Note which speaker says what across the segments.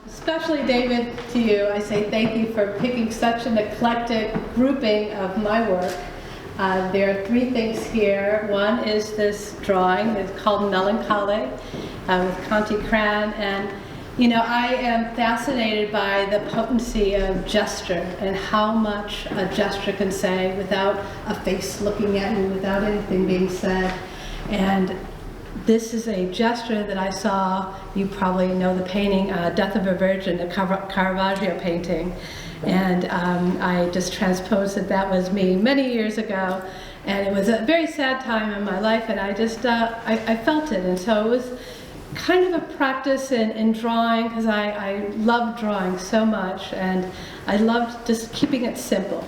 Speaker 1: Especially, David, to you, I say thank you for picking such an eclectic grouping of my work. There are three things here. One is this drawing that's called Melancholy with Conti Cran. And, you know, I am fascinated by the potency of gesture and how much a gesture can say without a face looking at you, without anything being said. And this is a gesture that I saw. You probably know the painting, Death of a Virgin, a Caravaggio painting. And I just transposed that that was me many years ago. And it was a very sad time in my life, and I just, I felt it. And so it was kind of a practice in drawing, because I love drawing so much, and I loved just keeping it simple.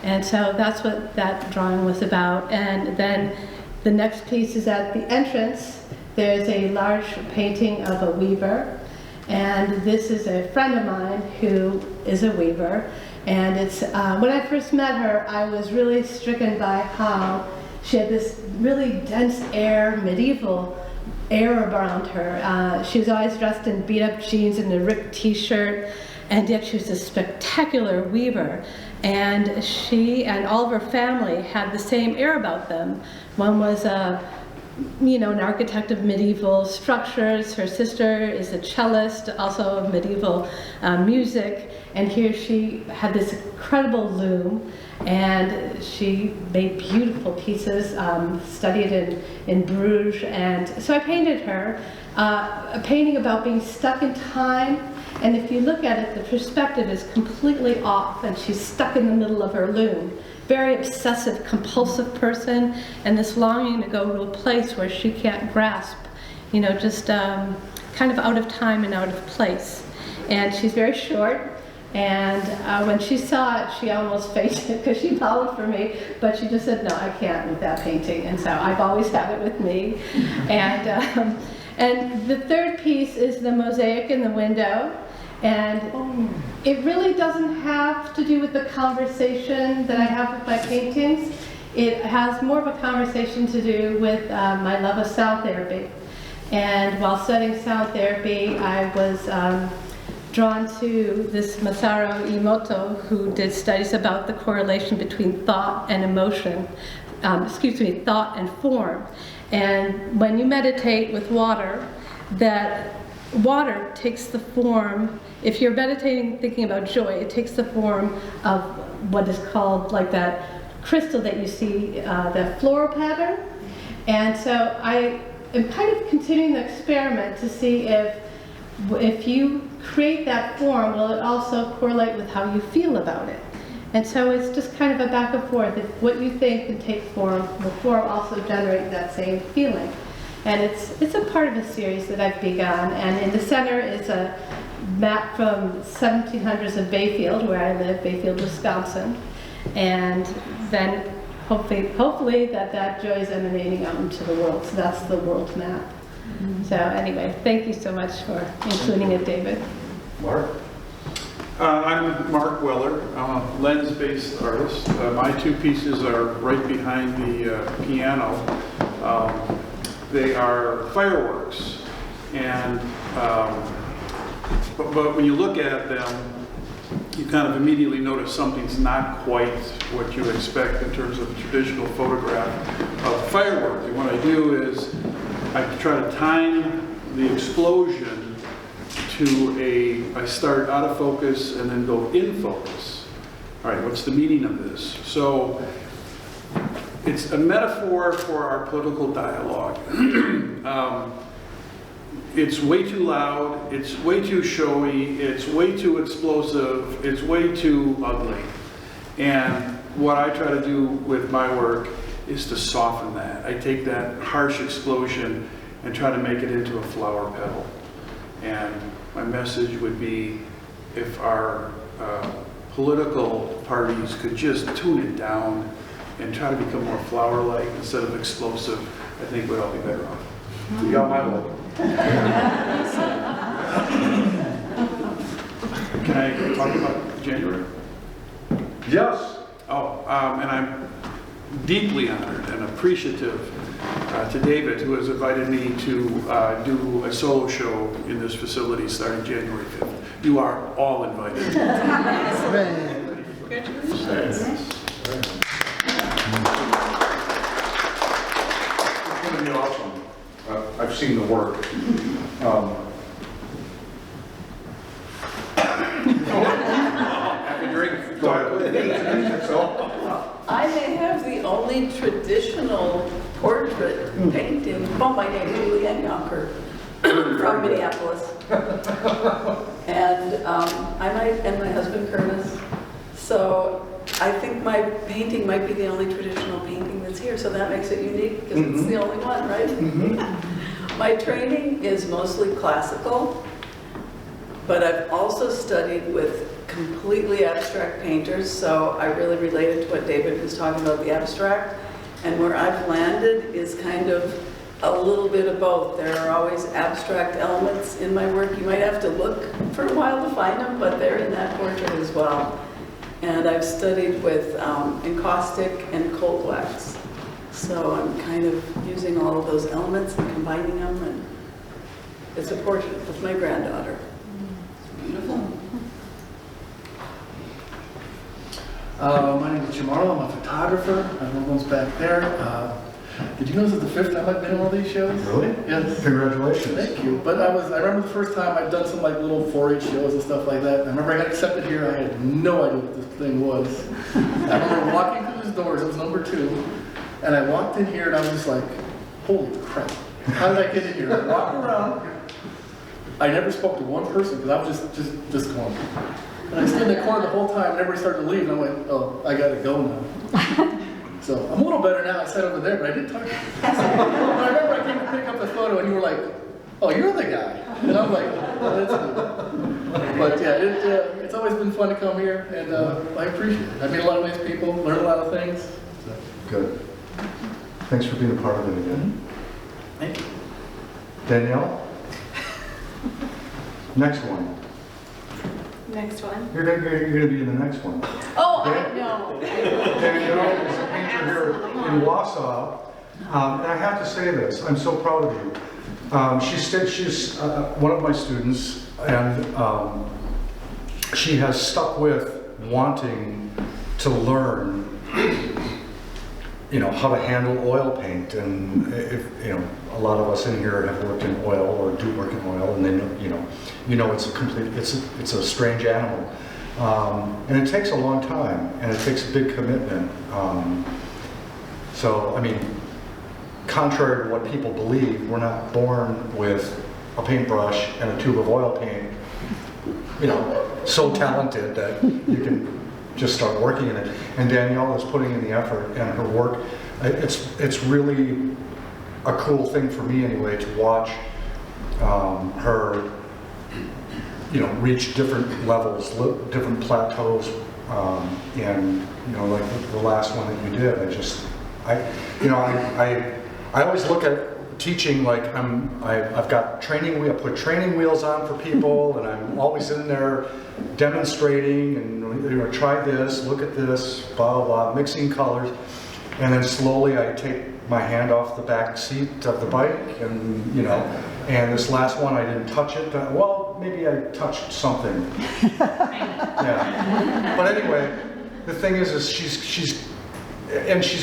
Speaker 1: And so that's what that drawing was about. And then the next piece is at the entrance. There's a large painting of a weaver. And this is a friend of mine who is a weaver. And it's, when I first met her, I was really stricken by how she had this really dense air, medieval air around her. She was always dressed in beat-up jeans and a ripped t-shirt, and yet she was a spectacular weaver. And she and all of her family had the same air about them. One was you know, an architect of medieval structures. Her sister is a cellist, also of medieval music. And here she had this incredible loom, and she made beautiful pieces, studied in Bruges. And so I painted her, a painting about being stuck in time. And if you look at it, the perspective is completely off, and she's stuck in the middle of her loom. Very obsessive, compulsive person, and this longing to go to a place where she can't grasp, you know, just kind of out of time and out of place. And she's very short, and when she saw it, she almost fainted because she followed for me, but she just said, no, I can't with that painting. And so I've always had it with me. And the third piece is the mosaic in the window. And it really doesn't have to do with the conversation that I have with my paintings. It has more of a conversation to do with my love of sound therapy. And while studying sound therapy, I was drawn to this Masaru Emoto, who did studies about the correlation between thought and emotion, thought and form. And when you meditate with water, that water takes the form, if you're meditating thinking about joy, it takes the form of what is called like that crystal that you see, that floral pattern. And so I am kind of continuing the experiment to see if you create that form, will it also correlate with how you feel about it? And so it's just kind of a back and forth. If what you think can take form, the form also generate that same feeling. And it's a part of a series that I've begun. And in the center is a map from 1700s of Bayfield, where I live, Bayfield, Wisconsin. And then hopefully that joy is emanating out into the world. So that's the world map. So anyway, thank you so much for including it, David.
Speaker 2: Mark? I'm Mark Weller. I'm a lens-based artist. My two pieces are right behind the piano. They are fireworks, and but when you look at them, you kind of immediately notice something's not quite what you expect in terms of a traditional photograph of fireworks. And what I do is I try to time the explosion to I start out of focus and then go in focus. All right, what's the meaning of this? So it's a metaphor for our political dialogue. It's way too loud, it's way too showy, it's way too explosive, it's way too ugly. And what I try to do with my work is to soften that. I take that harsh explosion and try to make it into a flower petal. And my message would be, if our political parties could just tune it down and try to become more flower-like instead of explosive, I think we'd all be better off. You got my vote. Can I talk about January?
Speaker 3: Yes.
Speaker 2: Oh, and I'm deeply honored and appreciative to David, who has invited me to do a solo show in this facility starting January 5th. You are all invited.
Speaker 4: Congratulations.
Speaker 3: It's going to be awesome. I've seen the work.
Speaker 2: Have a drink.
Speaker 3: So
Speaker 4: I may have the only traditional portrait painting. Oh, my name is Julianne Yonker from Minneapolis. And and my husband Curtis. So I think my painting might be the only traditional painting that's here, so that makes it unique because it's the only one, right? My training is mostly classical, but I've also studied with completely abstract painters, so I really related to what David was talking about, the abstract. And where I've landed is kind of a little bit of both. There are always abstract elements in my work. You might have to look for a while to find them, but they're in that portrait as well. And I've studied with encaustic and cold wax. So I'm kind of using all of those elements and combining them, and it's a portrait of my granddaughter. Beautiful.
Speaker 5: My name is Jim Arnold. I'm a photographer. I'm almost back there. Did you know this is the 5th time I've been on one of these shows?
Speaker 3: Really?
Speaker 5: Yes.
Speaker 3: Congratulations.
Speaker 5: Thank you. But I remember the first time I'd done some like little 4-H shows and stuff like that. I remember I got accepted here. I had no idea what this thing was. I remember walking through these doors. It was number 2. And I walked in here and I was just like, holy crap. How did I get in here? I walked around. I never spoke to one person because I was just going. And I stood in the corner the whole time, and everybody started to leave, and I'm like, oh, I gotta go now. So I'm a little better now. I sat over there, but I didn't talk to you. But I remember I came to pick up the photo, and you were like, oh, you're the guy. And I'm like, oh, that's good. But yeah, it's always been fun to come here, and I appreciate it. I meet a lot of nice people, learn a lot of things. So.
Speaker 3: Good. Thanks for being a part of it again.
Speaker 5: Thank you.
Speaker 3: Danielle? Next one.
Speaker 6: Next one.
Speaker 3: You're going to be in the next one.
Speaker 6: Oh, I know.
Speaker 3: Danielle is a painter here in Wausau. And I have to say this, I'm so proud of you. She's one of my students, and she has stuck with wanting to learn, how to handle oil paint. And if, a lot of us in here have worked in oil or do work in oil, and they know, it's a strange animal. And it takes a long time, and it takes a big commitment. So, I mean, contrary to what people believe, we're not born with a paintbrush and a tube of oil paint, so talented that you can just start working in it. And Danielle is putting in the effort, and her work, it's really a cool thing for me anyway to watch her, reach different levels, different plateaus, and like the last one that you did. I always look at teaching like I've got training. I put training wheels on for people, and I'm always in there demonstrating and try this, look at this, blah blah blah, mixing colors, and then slowly I take my hand off the back seat of the bike, and and this last one I didn't touch it. Well, maybe I touched something. Yeah. But anyway, the thing is she's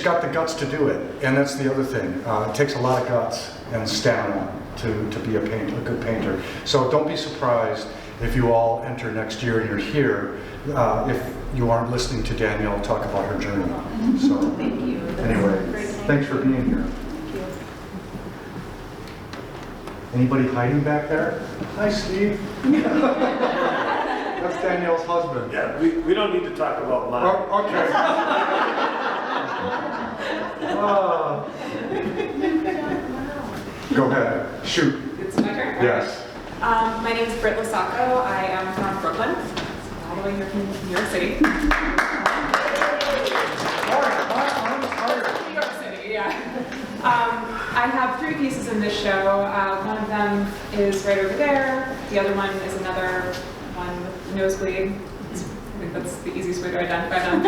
Speaker 3: got the guts to do it, and that's the other thing. It takes a lot of guts and stamina to be a good painter. So don't be surprised if you all enter next year and you're here, if you aren't listening to Danielle talk about her journey. So
Speaker 6: Thank you.
Speaker 3: Anyway, thanks for being here.
Speaker 6: Thank you.
Speaker 3: Anybody hiding back there? Hi, Steve. That's Danielle's husband.
Speaker 7: Yeah, we don't need to talk about mine.
Speaker 3: Oh, okay. Go ahead. Shoot.
Speaker 8: It's my turn?
Speaker 3: Yes.
Speaker 8: My name is Britt Lasacco. I am from Brooklyn, all the way here from New York City. New York City, yeah. I have 3 pieces in this show. One of them is right over there. The other one is another one with nosebleed. I think that's the easiest way to identify them.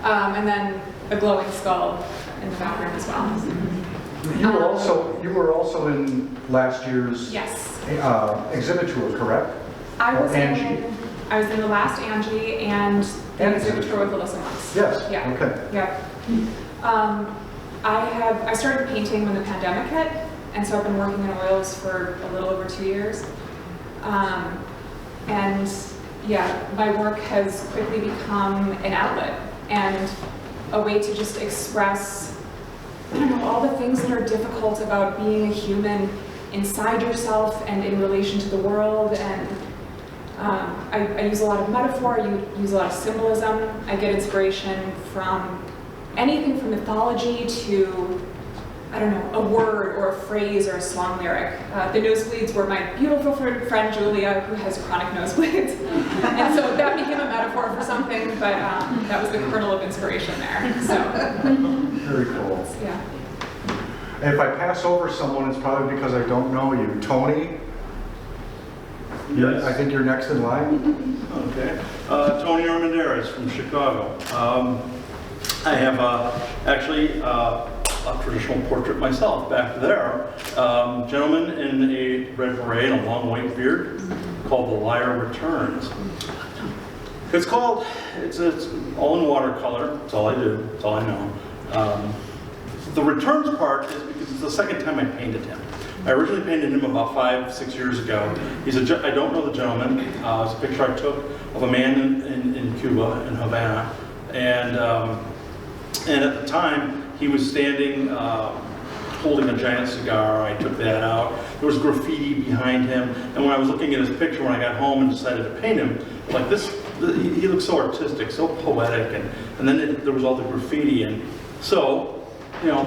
Speaker 8: And then a glowing skull in the background as well.
Speaker 3: You were also in last year's
Speaker 8: Yes.
Speaker 3: exhibit tour, correct?
Speaker 8: I was
Speaker 3: ANJE?
Speaker 8: in, I was in the last ANJE and the
Speaker 3: ANJE.
Speaker 8: exhibit tour with Alyssa once.
Speaker 3: Yes,
Speaker 8: Yeah.
Speaker 3: okay.
Speaker 8: Yep. I started painting when the pandemic hit, and so I've been working in oils for a little over 2 years. And yeah, my work has quickly become an outlet and a way to just express, I don't know, all the things that are difficult about being a human inside yourself and in relation to the world. And I use a lot of metaphor, I use a lot of symbolism. I get inspiration from anything from mythology to, I don't know, a word or a phrase or a song lyric. The nosebleeds were my beautiful friend Julia, who has chronic nosebleeds. And so that became a metaphor for something, but that was the kernel of inspiration there. So,
Speaker 3: Very cool.
Speaker 8: yeah.
Speaker 3: And if I pass over someone, it's probably because I don't know you. Tony?
Speaker 7: Yes.
Speaker 3: I think you're next in line.
Speaker 7: Okay. Tony Armendariz from Chicago. I have actually a traditional portrait myself back there. Gentleman in a red beret and a long white beard called The Liar Returns. It's called, it's all in watercolor. That's all I do. That's all I know. The returns part is because it's the second time I painted him. I originally painted him about 5-6 years ago. I don't know the gentleman. It's a picture I took of a man in Cuba, in Havana. And at the time, he was standing, holding a giant cigar. I took that out. There was graffiti behind him. And when I was looking at his picture, when I got home and decided to paint him, like this, he looked so artistic, so poetic. And then there was all the graffiti. And so, you know,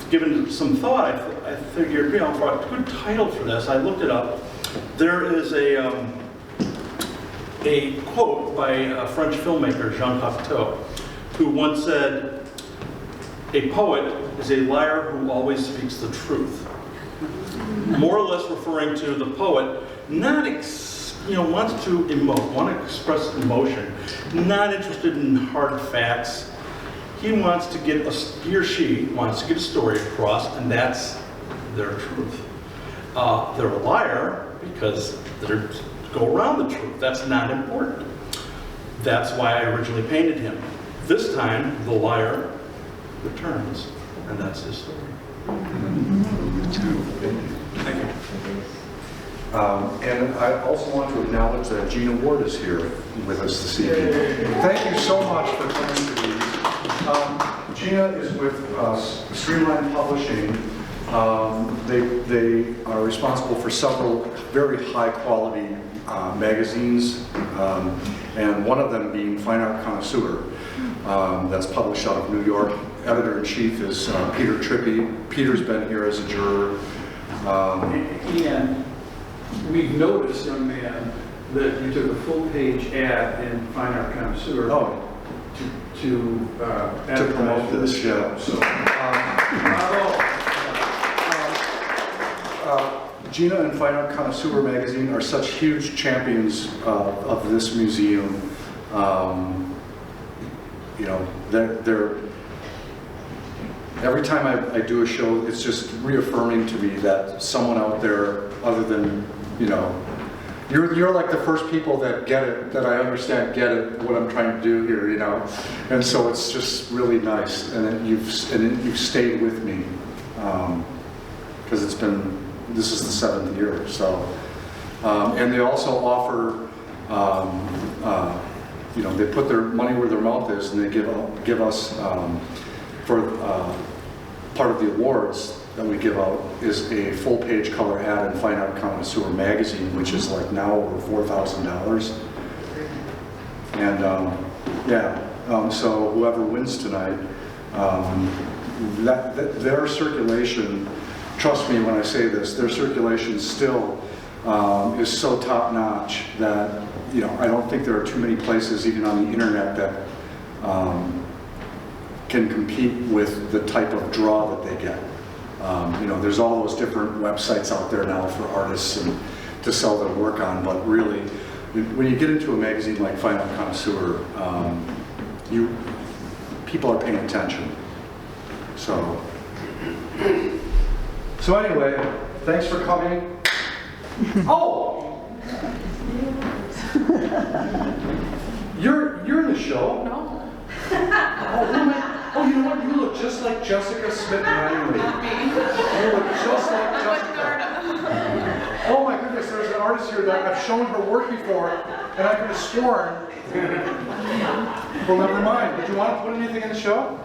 Speaker 7: given some thought, I figured, you know, for a good title for this, I looked it up. There is a quote by a French filmmaker, Jean Cocteau, who once said, "A poet is a liar who always speaks the truth." More or less referring to the poet, wants to emote, want to express emotion, not interested in hard facts. He wants to get he or she wants to get a story across, and that's their truth. They're a liar because they go around the truth. That's not important. That's why I originally painted him. This time, the liar returns, and that's his story. Thank you.
Speaker 3: And I also want to acknowledge that Gina Ward is here with us this evening. Thank you so much for coming to these. Gina is with Streamline Publishing. They are responsible for several very high quality magazines, and one of them being Fine Art Connoisseur, that's published out of New York. Editor-in-chief is Peter Trippi. Peter's been here as a juror.
Speaker 2: And we've noticed, young man, that you took a full-page ad in Fine Art Connoisseur to
Speaker 3: promote this, yeah.
Speaker 2: So,
Speaker 3: Gina and Fine Art Connoisseur magazine are such huge champions of this museum. You know, they're every time I do a show, it's just reaffirming to me that someone out there, other than, you know, you're like the first people that get it, that I understand get it, what I'm trying to do here, you know, and so it's just really nice, and then you've stayed with me, because this is the 7th year, so, and they also offer, you know, they put their money where their mouth is, and they give us for part of the awards that we give out is a full-page color ad in Fine Art Connoisseur magazine, which is like now over $4,000. And so whoever wins tonight, their circulation, trust me when I say this, their circulation still is so top-notch that, you know, I don't think there are too many places, even on the internet, that can compete with the type of draw that they get. You know, there's all those different websites out there now for artists and to sell their work on, but really, when you get into a magazine like Fine Art Connoisseur, people are paying attention. So anyway, thanks for coming. Oh! You're in the show?
Speaker 8: No.
Speaker 3: Oh, you know what? You look just like Jessica Smith-Riley. You look just like Jessica. Oh my goodness, there's an artist here that I've shown her work before, and I could have sworn. Well, never mind. Did you want to put anything in the show?